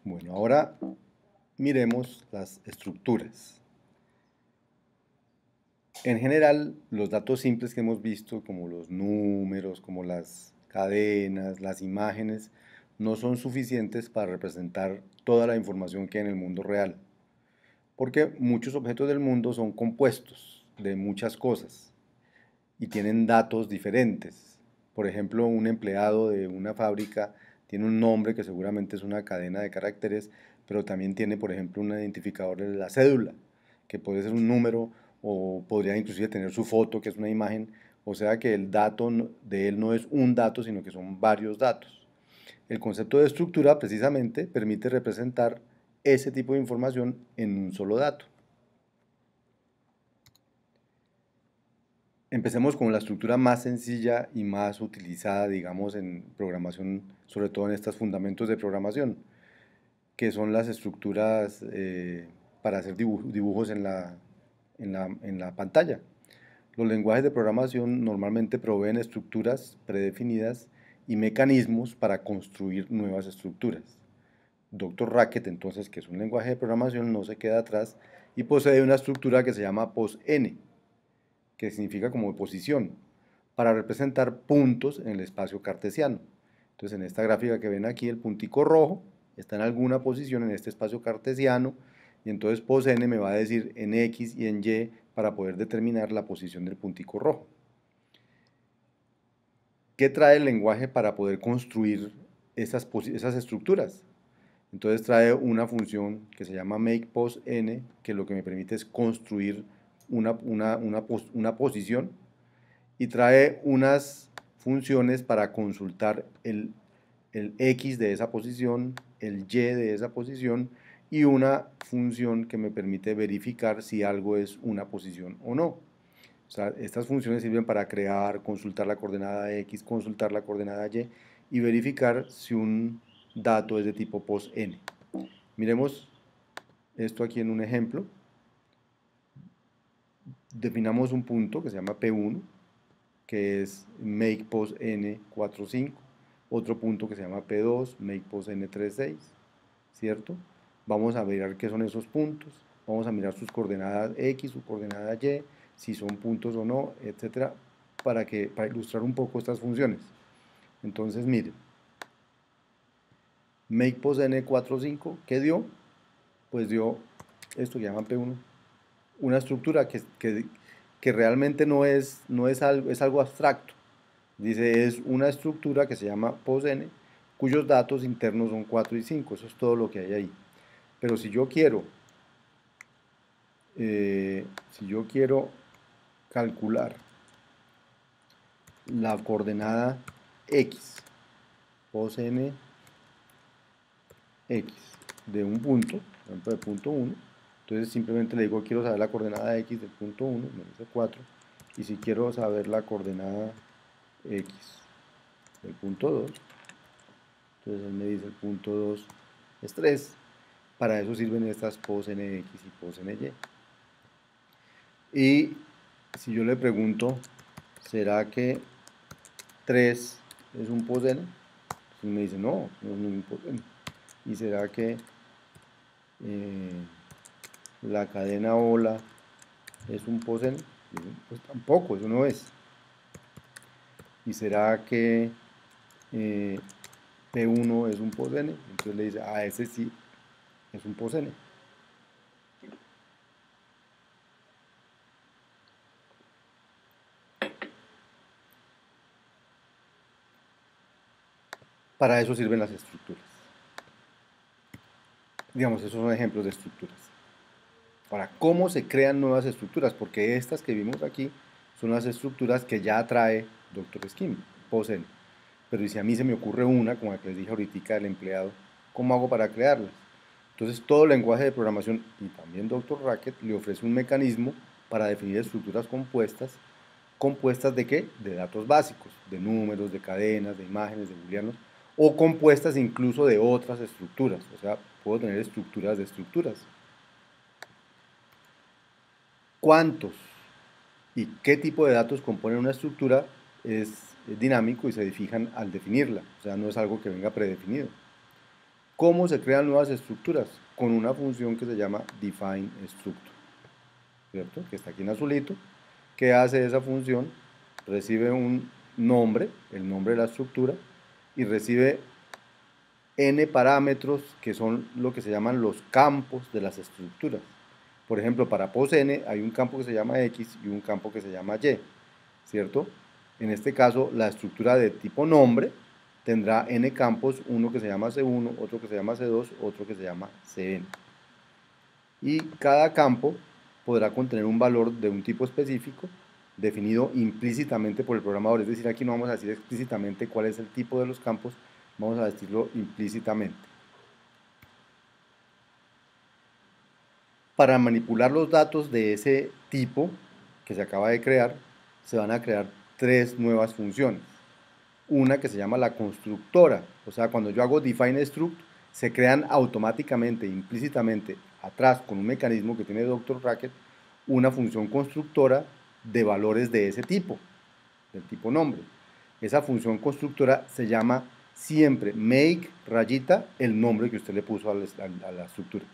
Bueno, ahora miremos las estructuras. En general, los datos simples que hemos visto, como los números, como las cadenas, las imágenes, no son suficientes para representar toda la información que hay en el mundo real, porque muchos objetos del mundo son compuestos de muchas cosas y tienen datos diferentes. Por ejemplo, un empleado de una fábrica tiene un nombre que seguramente es una cadena de caracteres, pero también tiene, por ejemplo, un identificador de la cédula, que puede ser un número o podría inclusive tener su foto, que es una imagen. O sea que el dato de él no es un dato, sino que son varios datos. El concepto de estructura precisamente permite representar ese tipo de información en un solo dato. Empecemos con la estructura más sencilla y más utilizada, digamos, en programación, sobre todo en estos fundamentos de programación, que son las estructuras para hacer dibujos en la pantalla. Los lenguajes de programación normalmente proveen estructuras predefinidas y mecanismos para construir nuevas estructuras. Dr. Racket, entonces, que es un lenguaje de programación, no se queda atrás y posee una estructura que se llama POSN, que significa como posición, para representar puntos en el espacio cartesiano. Entonces, en esta gráfica que ven aquí, el puntico rojo está en alguna posición en este espacio cartesiano, y entonces POSN me va a decir en X y en Y para poder determinar la posición del puntico rojo. ¿Qué trae el lenguaje para poder construir esas estructuras? Entonces trae una función que se llama makePosN, que lo que me permite es construir una posición, y trae unas funciones para consultar el X de esa posición, el Y de esa posición, y una función que me permite verificar si algo es una posición o no. O sea, estas funciones sirven para crear, consultar la coordenada X, consultar la coordenada y verificar si un dato es de tipo POSN. Miremos esto aquí en un ejemplo. Definamos un punto que se llama P1, que es makePosN45. Otro punto que se llama P2, makePosN36, ¿cierto? Vamos a mirar qué son esos puntos. Vamos a mirar sus coordenadas X, su coordenada Y, si son puntos o no, etcétera, para ilustrar un poco estas funciones. Entonces, miren, makePosN45, ¿qué dio? Pues dio esto que llaman P1, una estructura que realmente no es algo, es algo abstracto. Dice, es una estructura que se llama POSN, cuyos datos internos son 4 y 5. Eso es todo lo que hay ahí. Pero si yo quiero calcular la coordenada X, POSN X, de un punto, por ejemplo, de punto 1, entonces simplemente le digo, quiero saber la coordenada X del punto 1, me dice 4, y si quiero saber la coordenada X del punto 2, entonces él me dice el punto 2 es 3. Para eso sirven estas POSNX y POSNY. Y si yo le pregunto, ¿será que 3 es un POSN? Entonces me dice, no, no es ningún POSN. ¿Y será que la cadena ola es un POSN? Pues tampoco, eso no es. ¿Y será que P1 es un POSN? Entonces le dice, ese sí es un POSN. Para eso sirven las estructuras. Digamos, esos son ejemplos de estructuras. Ahora, ¿cómo se crean nuevas estructuras? Porque estas que vimos aquí son las estructuras que ya trae Dr. Skin, POSN. Pero si a mí se me ocurre una, como la que les dije ahorita del empleado, ¿cómo hago para crearlas? Entonces, todo lenguaje de programación y también Dr. Racket le ofrece un mecanismo para definir estructuras compuestas. ¿Compuestas de qué? De datos básicos, de números, de cadenas, de imágenes, de booleanos, o compuestas incluso de otras estructuras. O sea, puedo tener estructuras de estructuras. ¿Cuántos y qué tipo de datos componen una estructura? Es dinámico y se fijan al definirla, o sea, no es algo que venga predefinido. ¿Cómo se crean nuevas estructuras? Con una función que se llama defineStruct, ¿cierto? Que está aquí en azulito. ¿Qué hace esa función? Recibe un nombre, el nombre de la estructura, y recibe n parámetros que son lo que se llaman los campos de las estructuras. Por ejemplo, para pos n hay un campo que se llama x y un campo que se llama y, ¿cierto? En este caso, la estructura de tipo nombre tendrá n campos, uno que se llama C1, otro que se llama C2, otro que se llama Cn. Y cada campo podrá contener un valor de un tipo específico definido implícitamente por el programador. Es decir, aquí no vamos a decir explícitamente cuál es el tipo de los campos, vamos a decirlo implícitamente. Para manipular los datos de ese tipo que se acaba de crear, se van a crear tres nuevas funciones. Una que se llama la constructora, o sea, cuando yo hago defineStruct, se crean automáticamente, implícitamente, atrás con un mecanismo que tiene Dr. Racket, una función constructora de valores de ese tipo, del tipo nombre. Esa función constructora se llama siempre make rayita el nombre que usted le puso a la estructura.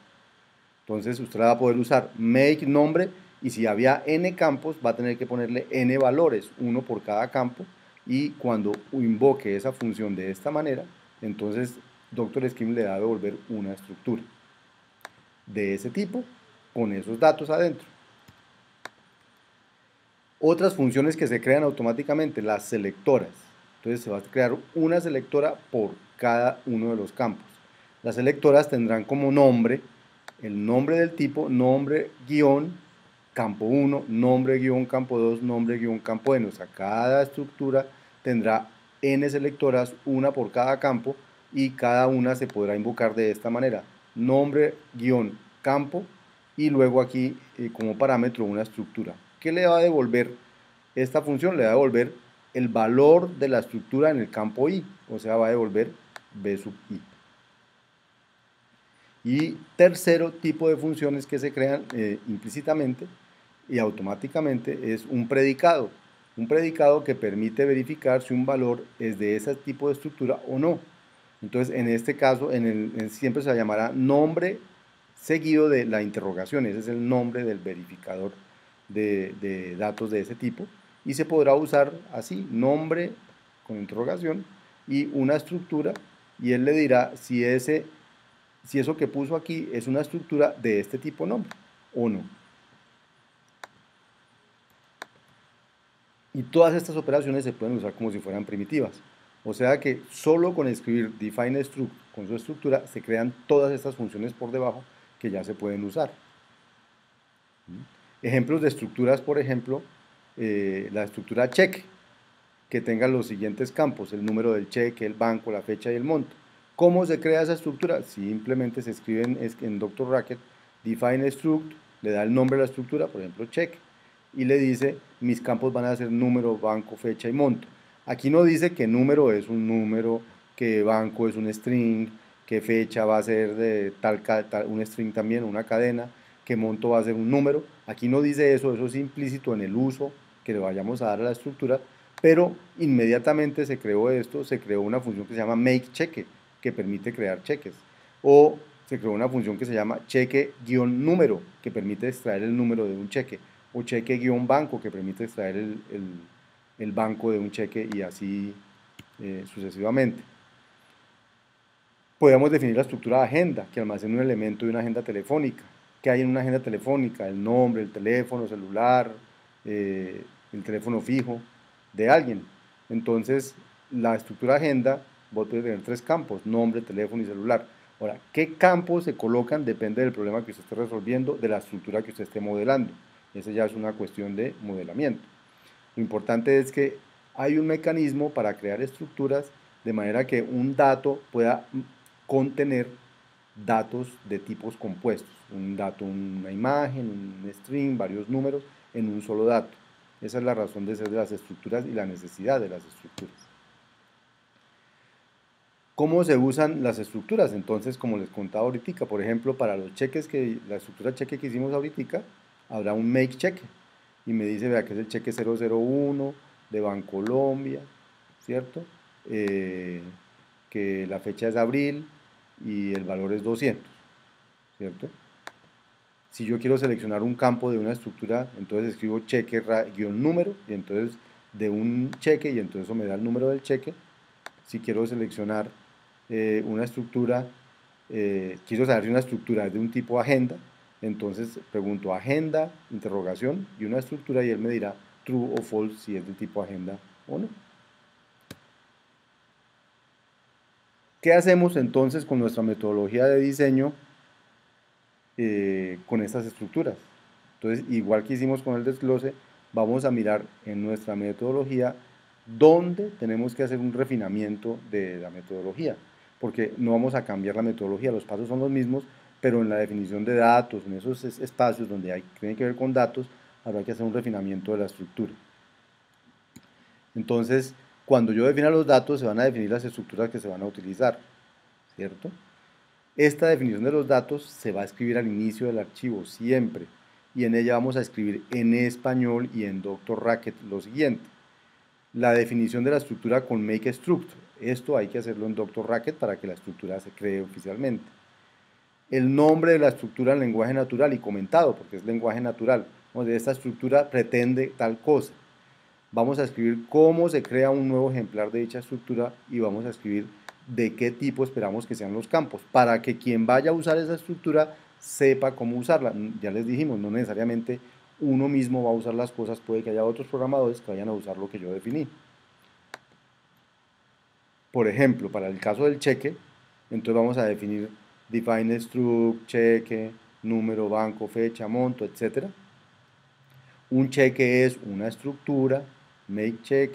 Entonces usted la va a poder usar make nombre, y si había n campos va a tener que ponerle n valores, uno por cada campo, y cuando invoque esa función de esta manera, entonces Dr. Scheme le va a devolver una estructura de ese tipo con esos datos adentro. Otras funciones que se crean automáticamente, las selectoras. Entonces se va a crear una selectora por cada uno de los campos. Las selectoras tendrán como nombre el nombre del tipo, nombre guión campo 1, nombre guión campo 2, nombre guión campo n. O sea, cada estructura tendrá n selectoras, una por cada campo, y cada una se podrá invocar de esta manera: nombre guión campo, y luego aquí como parámetro una estructura. ¿Qué le va a devolver esta función? Le va a devolver el valor de la estructura en el campo i, o sea, va a devolver b sub i. Y tercero tipo de funciones que se crean implícitamente y automáticamente es un predicado. Un predicado que permite verificar si un valor es de ese tipo de estructura o no. Entonces, en este caso, siempre se llamará nombre seguido de la interrogación. Ese es el nombre del verificador de datos de ese tipo. Y se podrá usar así, nombre con interrogación y una estructura, y él le dirá si eso que puso aquí es una estructura de este tipo nombre o no. Y todas estas operaciones se pueden usar como si fueran primitivas. O sea que solo con escribir defineStruct con su estructura se crean todas estas funciones por debajo que ya se pueden usar. Ejemplos de estructuras, por ejemplo, la estructura cheque, que tenga los siguientes campos: el número del cheque, el banco, la fecha y el monto. ¿Cómo se crea esa estructura? Simplemente se escribe en Dr. Racket defineStruct, le da el nombre de la estructura, por ejemplo cheque, y le dice mis campos van a ser número, banco, fecha y monto. Aquí no dice que número es un número, que banco es un string, que fecha va a ser de tal un string también, una cadena, que monto va a ser un número. Aquí no dice eso, eso es implícito en el uso que le vayamos a dar a la estructura, pero inmediatamente se creó esto, se creó una función que se llama makeCheque, que permite crear cheques, o se creó una función que se llama cheque-número, que permite extraer el número de un cheque, o cheque-banco, que permite extraer el banco de un cheque, y así sucesivamente. Podemos definir la estructura de agenda, que almacena un elemento de una agenda telefónica. ¿Qué hay en una agenda telefónica? El nombre, el teléfono celular, el teléfono fijo de alguien. Entonces, la estructura de agenda, vos podés tener tres campos: nombre, teléfono y celular. Ahora, ¿qué campos se colocan? Depende del problema que usted esté resolviendo, de la estructura que usted esté modelando. Esa ya es una cuestión de modelamiento. Lo importante es que hay un mecanismo para crear estructuras de manera que un dato pueda contener datos de tipos compuestos. Un dato, una imagen, un string, varios números en un solo dato. Esa es la razón de ser de las estructuras y la necesidad de las estructuras. ¿Cómo se usan las estructuras? Entonces, como les contaba ahorita, por ejemplo, para los cheques, la estructura cheque que hicimos ahorita, habrá un make cheque, y me dice, vea, que es el cheque 001 de Bancolombia, ¿cierto? Que la fecha es abril, y el valor es 200, ¿cierto? Si yo quiero seleccionar un campo de una estructura, entonces escribo cheque guión número, y entonces de un cheque, y entonces eso me da el número del cheque. Si quiero seleccionar una estructura, quiero saber si una estructura es de un tipo agenda, entonces pregunto agenda, interrogación, y una estructura, y él me dirá true o false si es de tipo agenda o no. ¿Qué hacemos entonces con nuestra metodología de diseño con estas estructuras? Entonces, igual que hicimos con el desglose, vamos a mirar en nuestra metodología dónde tenemos que hacer un refinamiento de la metodología, porque no vamos a cambiar la metodología, los pasos son los mismos, pero en la definición de datos, en esos espacios donde tiene que ver con datos, habrá que hacer un refinamiento de la estructura. Entonces, cuando yo defina los datos, se van a definir las estructuras que se van a utilizar, ¿cierto? Esta definición de los datos se va a escribir al inicio del archivo, siempre, y en ella vamos a escribir en español y en Dr. Racket lo siguiente. La definición de la estructura con make struct. Esto hay que hacerlo en Dr. Racket para que la estructura se cree oficialmente. El nombre de la estructura en lenguaje natural y comentado, porque es lenguaje natural. Esta estructura pretende tal cosa. Vamos a escribir cómo se crea un nuevo ejemplar de dicha estructura y vamos a escribir de qué tipo esperamos que sean los campos, para que quien vaya a usar esa estructura sepa cómo usarla. Ya les dijimos, no necesariamente uno mismo va a usar las cosas, puede que haya otros programadores que vayan a usar lo que yo definí. Por ejemplo, para el caso del cheque, entonces vamos a definir define struct, cheque, número, banco, fecha, monto, etc. Un cheque es una estructura, make check,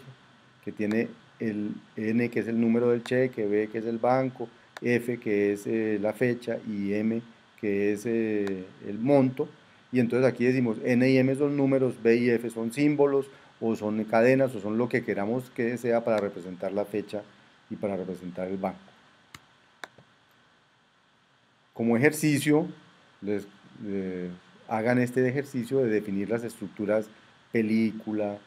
que tiene el N que es el número del cheque, B que es el banco, F que es la fecha y M que es el monto. Y entonces aquí decimos N y M son números, B y F son símbolos o son cadenas o son lo que queramos que sea para representar la fecha y para representar el banco. Como ejercicio, les hagan este ejercicio de definir las estructuras película,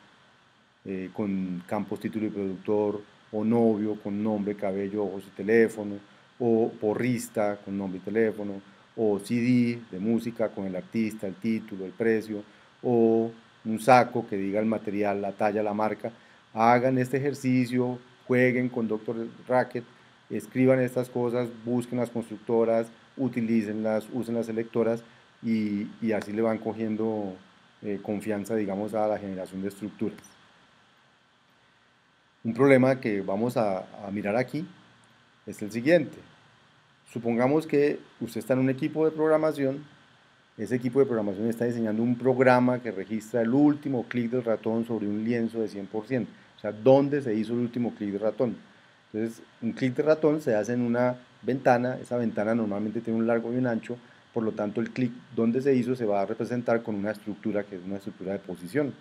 con campos título y productor, o novio con nombre, cabello, ojos y teléfono, o porrista con nombre y teléfono, o CD de música con el artista, el título, el precio, o un saco que diga el material, la talla, la marca. Hagan este ejercicio, jueguen con Dr. Racket, escriban estas cosas, busquen las constructoras, utilícenlas, usen las selectoras y así le van cogiendo confianza, digamos, a la generación de estructuras. Un problema que vamos a mirar aquí es el siguiente. Supongamos que usted está en un equipo de programación, ese equipo de programación está diseñando un programa que registra el último clic del ratón sobre un lienzo de 100%, o sea, dónde se hizo el último clic de ratón. Entonces, un clic de ratón se hace en una ventana, esa ventana normalmente tiene un largo y un ancho, por lo tanto el clic donde se hizo se va a representar con una estructura que es una estructura de posición.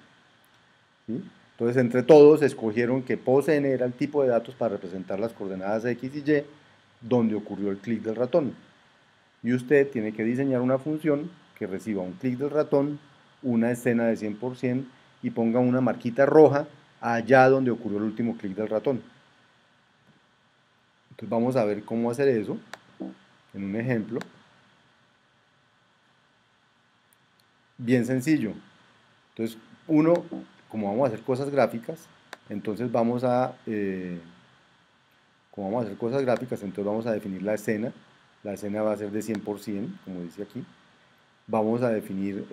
¿Sí? Entonces, entre todos escogieron que POSN era el tipo de datos para representar las coordenadas X y Y donde ocurrió el clic del ratón. Y usted tiene que diseñar una función que reciba un clic del ratón, una escena de 100% y ponga una marquita roja allá donde ocurrió el último clic del ratón. Entonces vamos a ver cómo hacer eso en un ejemplo. Bien sencillo. Entonces, como vamos a hacer cosas gráficas, entonces como vamos a hacer cosas gráficas, entonces vamos a definir la escena. La escena va a ser de 100%, como dice aquí. Vamos a definir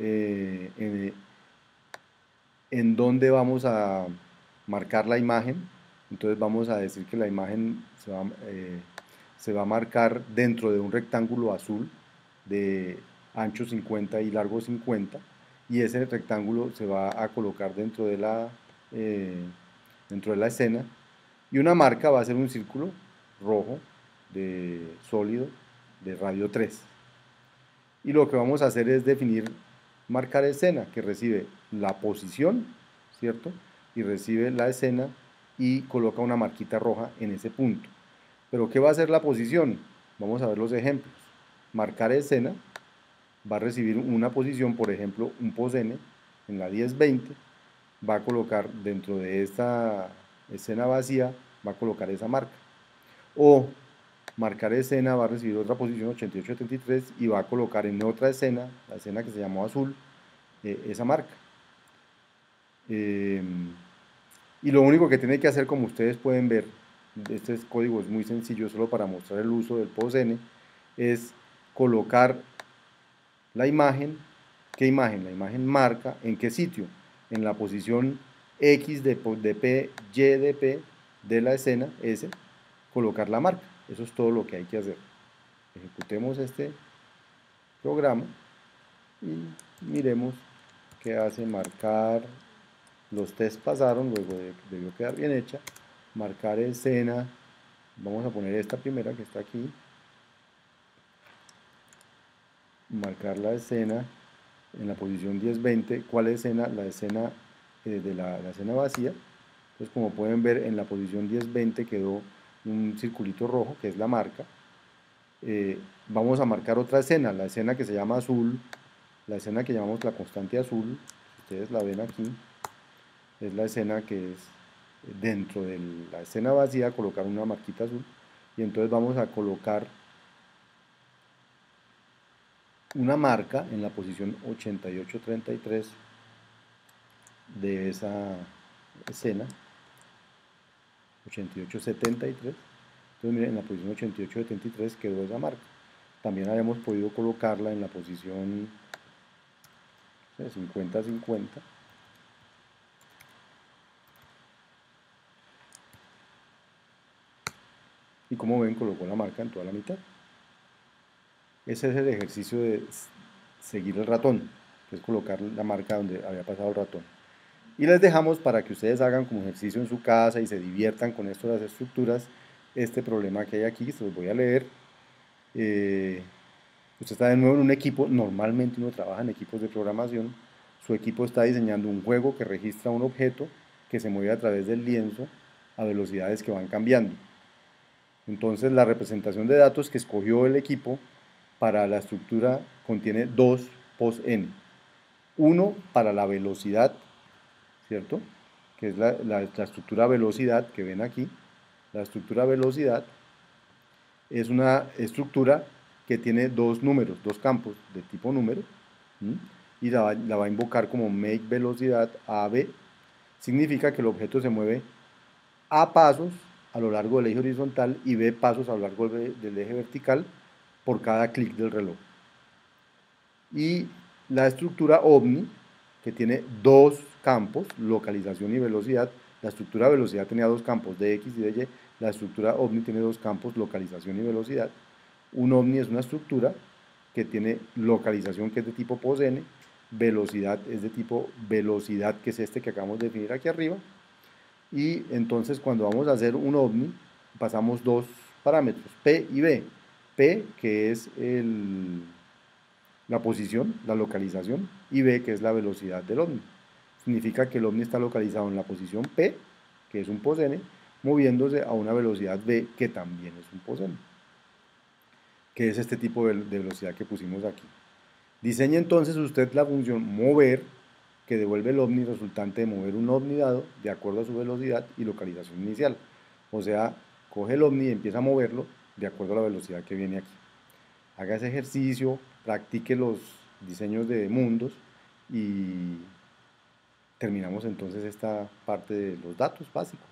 en dónde vamos a marcar la imagen. Entonces vamos a decir que la imagen se va a marcar dentro de un rectángulo azul de ancho 50 y largo 50. Y ese rectángulo se va a colocar dentro de la escena. Y una marca va a ser un círculo rojo de sólido de radio 3. Y lo que vamos a hacer es definir, marcar escena, que recibe la posición, ¿cierto? Y recibe la escena y coloca una marquita roja en ese punto. Pero ¿qué va a hacer la posición? Vamos a ver los ejemplos. Marcar escena va a recibir una posición, por ejemplo, un POSN en la 1020, va a colocar dentro de esta escena vacía, va a colocar esa marca. O marcar escena va a recibir otra posición 8873 y va a colocar en otra escena, la escena que se llamó azul, esa marca. Y lo único que tiene que hacer, como ustedes pueden ver, este código es muy sencillo, solo para mostrar el uso del POSN, es colocar la imagen. ¿Qué imagen? La imagen marca en qué sitio, en la posición X de P, Y de P de la escena S, colocar la marca. Eso es todo lo que hay que hacer. Ejecutemos este programa y miremos qué hace. Marcar, los test pasaron, luego debió quedar bien hecha. Marcar escena, vamos a poner esta primera que está aquí. Marcar la escena en la posición 10-20. ¿Cuál escena? La escena de la escena vacía. Entonces, como pueden ver, en la posición 10-20 quedó un circulito rojo, que es la marca. Vamos a marcar otra escena, la escena que se llama azul, la escena que llamamos la constante azul, si ustedes la ven aquí, es la escena que es dentro de la escena vacía, colocar una marquita azul, y entonces vamos a colocar una marca en la posición 8833 de esa escena, 8873. Entonces miren, en la posición 8873 quedó esa marca. También habíamos podido colocarla en la posición 50-50. Y como ven, colocó la marca en toda la mitad. Ese es el ejercicio de seguir el ratón, que es colocar la marca donde había pasado el ratón. Y les dejamos para que ustedes hagan como ejercicio en su casa y se diviertan con esto de las estructuras, este problema que hay aquí, se los voy a leer. Usted está de nuevo en un equipo, normalmente uno trabaja en equipos de programación, su equipo está diseñando un juego que registra un objeto que se mueve a través del lienzo a velocidades que van cambiando. Entonces la representación de datos que escogió el equipo para la estructura contiene dos POSN. Uno para la velocidad, ¿cierto? Que es la estructura velocidad que ven aquí. La estructura velocidad es una estructura que tiene dos números, dos campos de tipo número, y la va a invocar como make velocidad AB. Significa que el objeto se mueve A pasos a lo largo del eje horizontal y B pasos a lo largo del eje vertical por cada clic del reloj. Y la estructura OVNI, que tiene dos campos, localización y velocidad. La estructura velocidad tenía dos campos, de X y de Y. La estructura OVNI tiene dos campos, localización y velocidad. Un OVNI es una estructura que tiene localización, que es de tipo POSN, velocidad es de tipo velocidad, que es este que acabamos de definir aquí arriba. Y entonces cuando vamos a hacer un OVNI, pasamos dos parámetros, P y B. P, que es la posición, la localización, y B, que es la velocidad del OVNI. Significa que el OVNI está localizado en la posición P, que es un POSN, moviéndose a una velocidad B, que también es un POSN, que es este tipo de velocidad que pusimos aquí. Diseñe entonces usted la función mover, que devuelve el OVNI resultante de mover un OVNI dado de acuerdo a su velocidad y localización inicial. O sea, coge el OVNI y empieza a moverlo de acuerdo a la velocidad que viene aquí. Haga ese ejercicio, practique los diseños de mundos y terminamos entonces esta parte de los datos básicos.